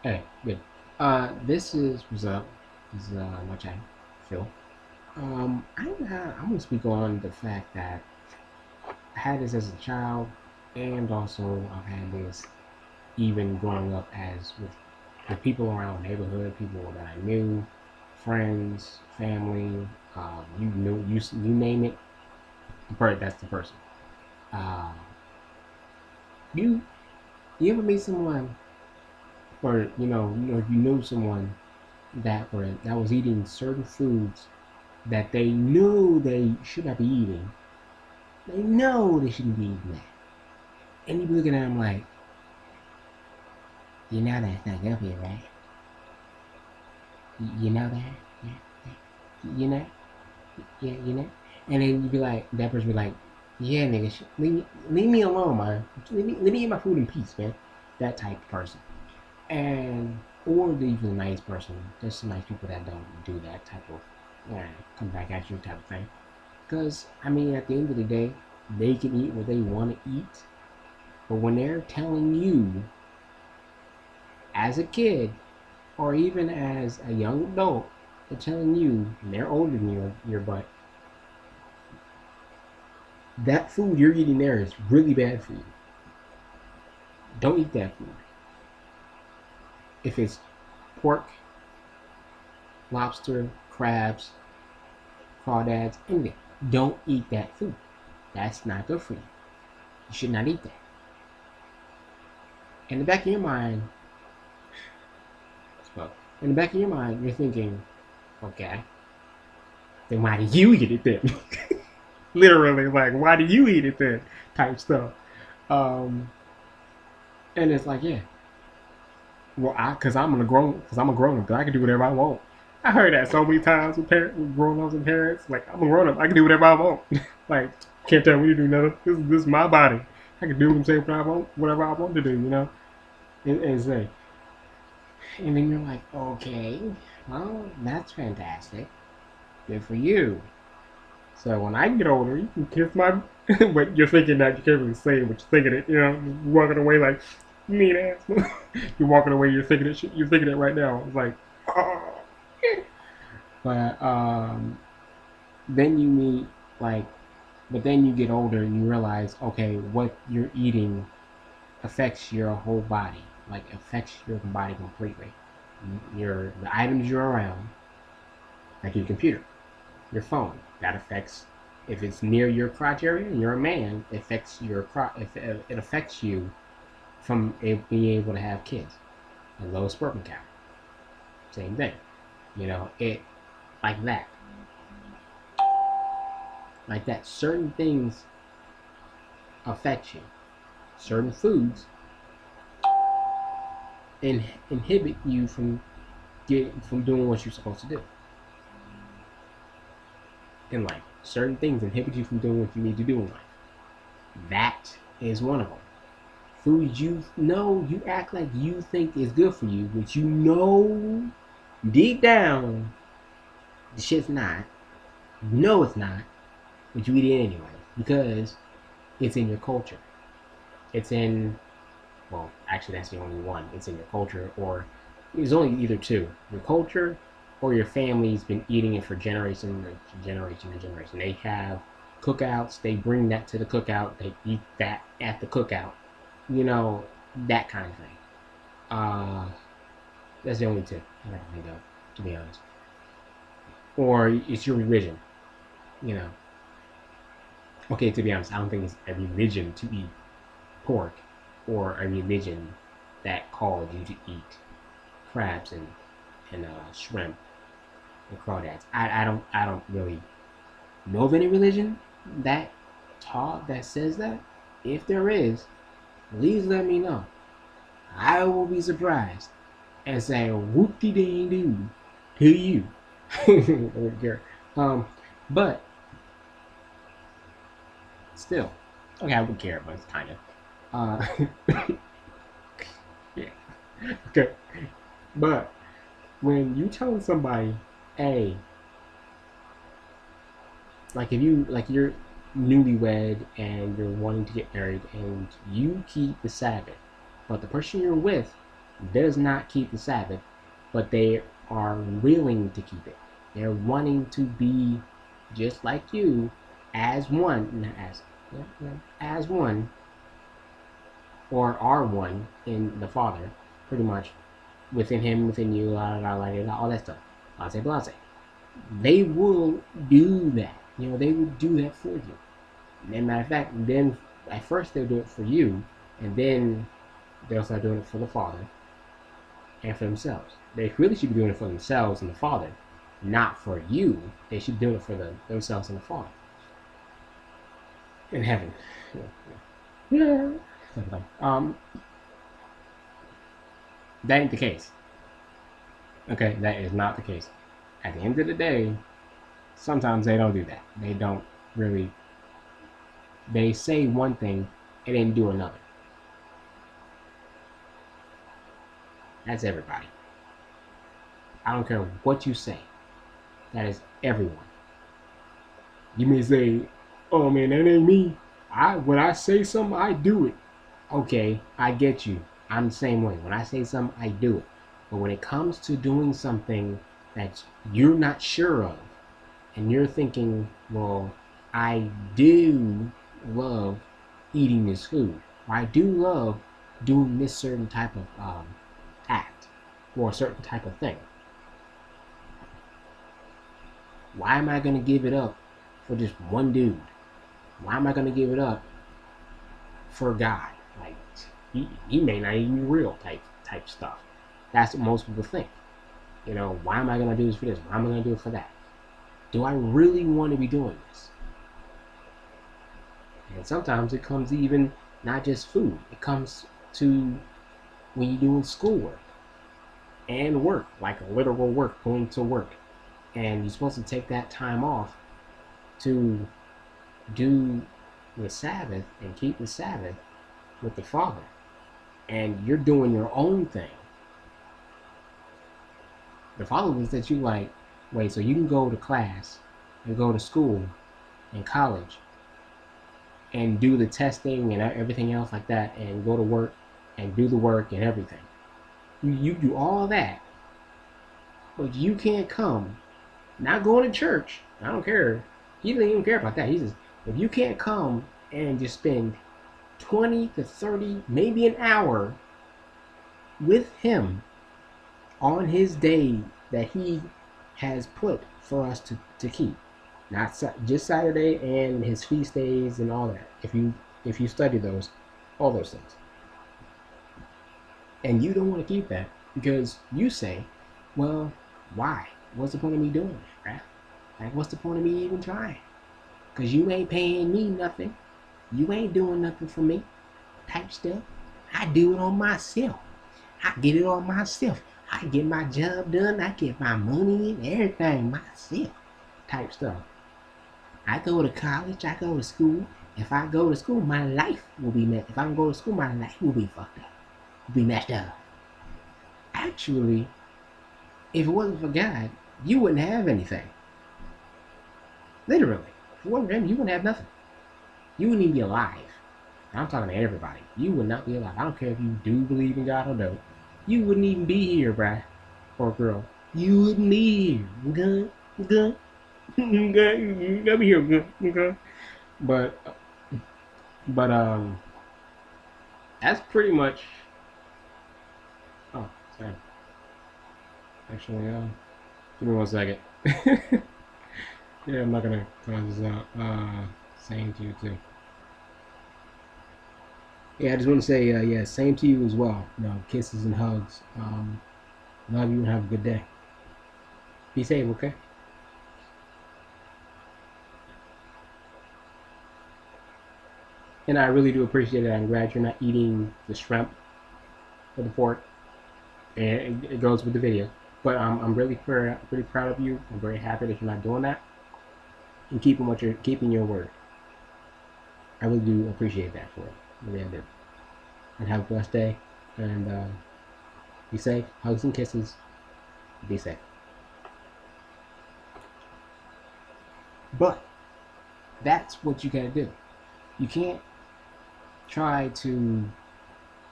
Hey, good. This is what's up. This is my channel, Phil. I'm gonna speak on the fact that I had this as a child, and also I've had this even growing up as with people around the neighborhood, people that I knew, friends, family. You name it. That's the person. Uh, you you ever meet someone, or you know someone that was eating certain foods that they knew they should not be eating. They know they shouldn't be eating that. And you be looking at them like, you know that's not good for you, right? You know that? Yeah. You know? Yeah, you know? And then you be like, that person be like, yeah, nigga, leave me alone, man. Let me eat my food in peace, man. That type of person. And, or the even nice person. There's some nice people that don't do that type of, come back at you type of thing. Because, I mean, at the end of the day, they can eat what they want to eat. But when they're telling you, as a kid, or even as a young adult, they're telling you, and they're older than you, your butt, that food you're eating there is really bad for you. Don't eat that food. If it's pork, lobster, crabs, crawdads, anything, don't eat that food. That's not good for you. You should not eat that. In the back of your mind, well, in the back of your mind, you're thinking, okay, then why do you eat it then? Literally, like, why do you eat it then? Type stuff. Um, and it's like, yeah, well, because I'm a grown up, I can do whatever I want. I heard that so many times with parents, with grown ups and parents. Like, I'm a grown up, I can do whatever I want. Like, can't tell me to do nothing. This is my body. I can do and say what I want, whatever I want to do, and say. And then you're like, okay, well, that's fantastic. Good for you. So when I get older, you can kiss my. But you're thinking that you can't really say it, but you're thinking it. Just walking away like mean ass. You're walking away. You're thinking it. You're thinking it right now. It's like, oh. But then you meet like, but then you get older and you realize, okay, what you're eating affects your whole body. Like affects your body completely. The items you're around, like your computer, your phone. That affects if it's near your crotch area and you're a man. It affects your it affects you from being able to have kids. A low sperm count. Same thing. It like that, like that. Certain things affect you. Certain foods inhibit you from doing what you're supposed to do in life. Certain things inhibit you from doing what you need to do in life. That is one of them. Foods you know you act like you think is good for you, which you know deep down the shit's not. You know it's not, but you eat it anyway because it's in your culture. It's in well, actually that's the only one. It's in your culture, or it's only either two. Your culture or your family's been eating it for generation to generation to generation. They have cookouts. They bring that to the cookout. They eat that at the cookout. You know that kind of thing. Uh, that's the only two I can think of, to be honest. Or it's your religion. You know. Okay, to be honest, I don't think it's a religion to eat pork, or a religion that calls you to eat crabs and shrimp and crawdads. I don't really know of any religion that that says that. If there is, please let me know. I will be surprised and say whoop de ding doo to you. I wouldn't care. But still, okay, I would care, but it's kind of. Yeah. Okay, but when you telling somebody, hey, like if you like you're newlywed and you're wanting to get married and you keep the Sabbath, but the person you're with does not keep the Sabbath, but they are willing to keep it. They're wanting to be just like you, as one, not as one, or are one in the Father, pretty much within Him, within you, all that stuff. Blase, blase. They will do that. They will do that for you. And matter of fact, then at first they'll do it for you, and then they'll start doing it for the Father and for themselves. They really should be doing it for themselves and the Father, not for you. They should be doing it for themselves and the Father in heaven. Yeah. That ain't the case. Okay, that is not the case. At the end of the day, sometimes they don't do that. They don't really. They say one thing and then do another. That's everybody. I don't care what you say. That is everyone. You may say, "Oh man, that ain't me. When I say something, I do it." Okay, I get you. I'm the same way. When I say something, I do it. But when it comes to doing something that you're not sure of, and you're thinking, well, I do love eating this food, or I do love doing this certain type of act, or a certain type of thing. Why am I going to give it up for just one dude? Why am I going to give it up for a guy? Like, he may not even be real type stuff. That's what most people think. Why am I going to do this for this? Why am I going to do it for that? Do I really want to be doing this? And sometimes it comes even not just food. It comes to when you're doing schoolwork and work, like literal work, going to work. And you're supposed to take that time off to do the Sabbath and keep the Sabbath with the Father. And you're doing your own thing. The Father looks at you like, wait, so you can go to class and go to school and college and do the testing and everything else like that, and go to work and do the work and everything. You do all that, but you can't come, not going to church. I don't care. He doesn't even care about that. He says, if you can't come and just spend 20 to 30, maybe an hour with him on his day that he has put for us to keep, not just Saturday and his feast days and all that. If you study all those things, and you don't want to keep that because you say, well, why? What's the point of me doing it, right? Like, what's the point of me even trying? Because you ain't paying me nothing. You ain't doing nothing for me type stuff. I do it on myself. I get it on myself. I get my job done. I get my money and everything myself type stuff. I go to college. I go to school. If I go to school, my life will be messed. If I don't go to school, my life will be fucked up. Will be messed up. Actually, if it wasn't for God, you wouldn't have anything. Literally. If it wasn't for him, you wouldn't have nothing. You wouldn't even be alive. I'm talking to everybody. You would not be alive. I don't care if you do believe in God or don't. You wouldn't even be here, bruh. Or girl. You wouldn't be here. Okay? Okay? Okay? You gotta be here, okay? Okay? But that's pretty much. Oh, sorry. Actually, give me 1 second. Yeah, I'm not gonna close this out. Same to you too. Yeah, I just want to say, yeah, same to you as well. Kisses and hugs. Love you and have a good day. Be safe, okay? And I really do appreciate it. I'm glad you're not eating the shrimp or the pork. And it goes with the video. But I'm really proud of you. I'm very happy that you're not doing that and keeping your word. I really do appreciate that for it. Really, I do. And have a blessed day. And be safe. Hugs and kisses. Be safe. But that's what you gotta do. You can't try to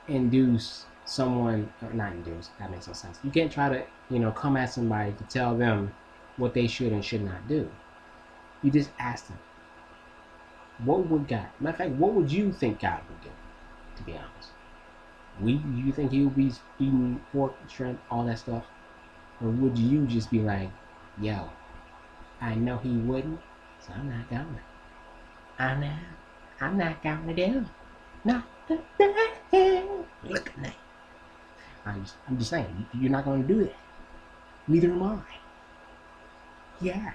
induce someone, or not induce, that makes no sense. You can't try to, come at somebody to tell them what they should and should not do. You just ask them, what would God, matter of fact, what would you think God would do, to be honest? You think he would be eating pork, shrimp, all that stuff? Or would you just be like, yo, I know he wouldn't, so I'm not going. I'm not going to do. No. Look at me. I'm just saying, you're not going to do that. Neither am I. Yeah.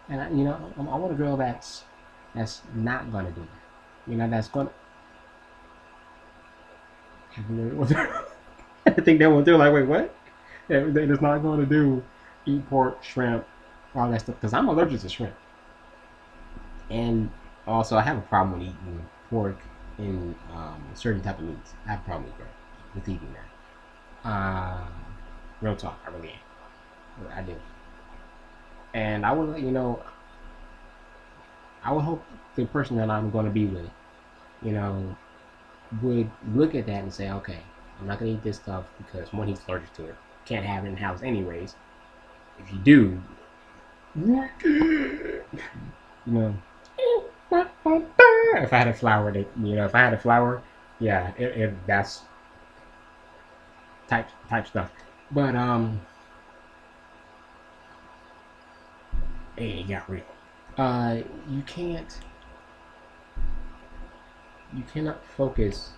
And I want a girl that's not going to do that. That's going to. I think they went through like, wait, what? That is not going to do eat pork, shrimp, all that stuff. Because I'm allergic to shrimp. And also, I have a problem with eating pork and certain type of meats. I have a problem with eating that. Real talk, I really am. I do. And I would, I would hope the person that I'm going to be with, would look at that and say, okay, I'm not going to eat this stuff because one, he's allergic to it. Can't have it in the house anyways. If you do, if I had a flower, yeah, if that's type stuff. But it got real. You cannot focus.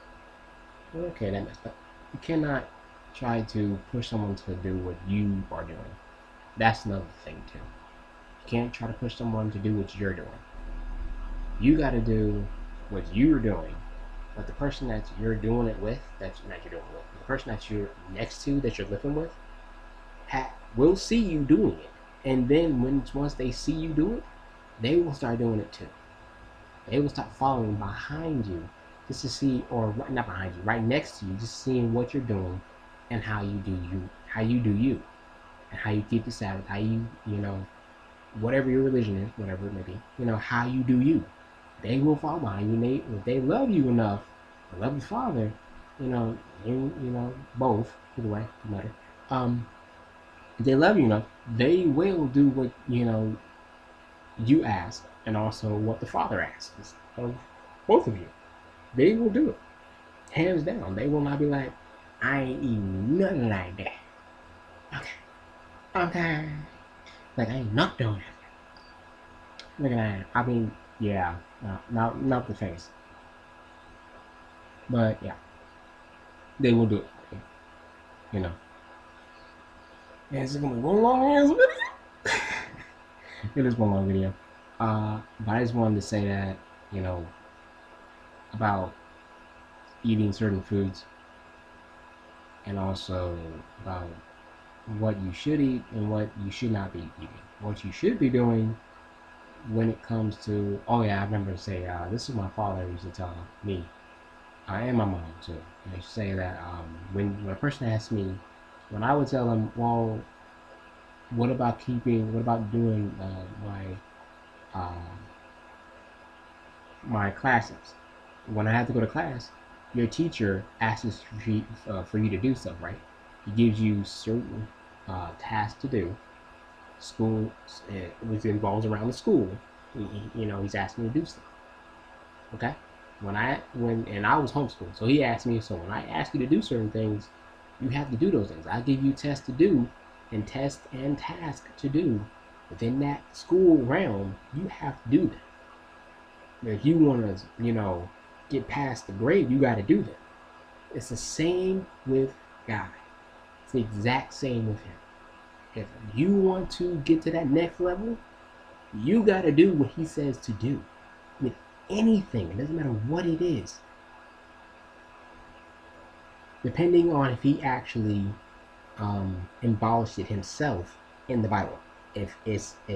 Okay, that messed up. You cannot try to push someone to do what you are doing. That's another thing too. You can't try to push someone to do what you're doing. You got to do what you're doing. But the person that you're doing it with, the person that you're next to, that you're living with, will see you doing it. And then once they see you do it, they will start doing it too. They will start following behind you just to see, or not behind you, right next to you, just seeing what you're doing and how you do you, and how you keep the Sabbath, how you, whatever your religion is, whatever it may be, how you do you. They will follow behind you. If they love you enough, or love your father, both, either way, no matter. If they love you enough, they will do what, you ask, and also what the father asks of both of you. They will do it. Hands down. They will not be like, I ain't eating nothing like that. Okay. Like, I ain't not doing it. Look at that. I mean, yeah. No, not the face. But, yeah. They will do it. And it's going to be one long ass video. It is one long video. But I just wanted to say that, about eating certain foods, and also about what you should eat and what you should not be eating. What you should be doing when it comes to, oh yeah, I remember to say, this is my father used to tell me, and my mom too. And they say that when a person asks me, when I would tell them, well, what about doing my classes? When I have to go to class, your teacher asks for you to do stuff, right? He gives you certain tasks to do. School, which involves around the school. He's asking me to do stuff. Okay. And I was homeschooled, so he asked me. So when I ask you to do certain things, you have to do those things. I give you tests to do, and test and task to do within that school realm. You have to do that. If you want to, get past the grade, you got to do that. It's the same with God. It's the exact same with him. If you want to get to that next level, you got to do what he says to do. With anything, it doesn't matter what it is. Depending on if he actually embellished it himself in the Bible. If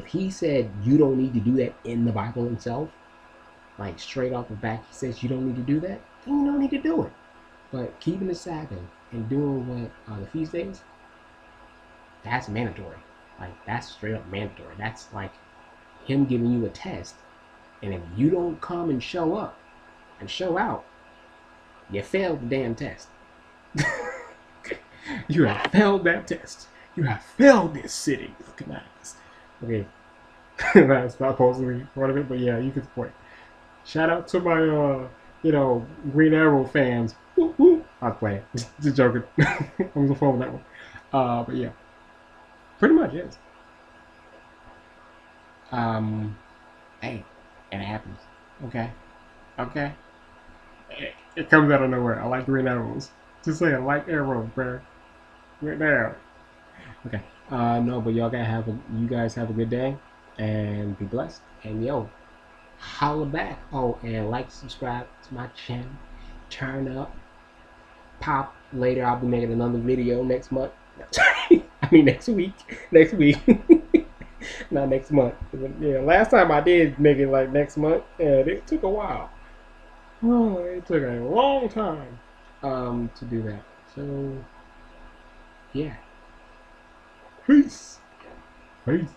he said you don't need to do that in the Bible himself, like straight off the back, he says you don't need to do that, then you don't need to do it. But keeping the Sabbath and doing what the feast days, that's mandatory. Like, that's straight up mandatory. That's like him giving you a test, and if you don't come and show up and show out, you failed the damn test. You have failed that test. You have failed this city. Good night. Okay. That's not supposed to be part of it, but yeah, you can support. Shout out to my Green Arrow fans. Woo, woo. I was playing. Just joking. I'm the phone with that one. But yeah. Pretty much is. Hey, it happens. Okay. Okay. It comes out of nowhere. I like green arrows. Just say I like arrows, bro. Right now. Okay. No, but you guys have a good day and be blessed. And yo, holla back. Oh, and like, subscribe to my channel. Turn up. Pop. Later, I'll be making another video next month. I mean next week. Next week. Not next month. Yeah, last time I did make it like next month, and it took a while. Oh, it took a long time to do that. So yeah. Peace. Peace.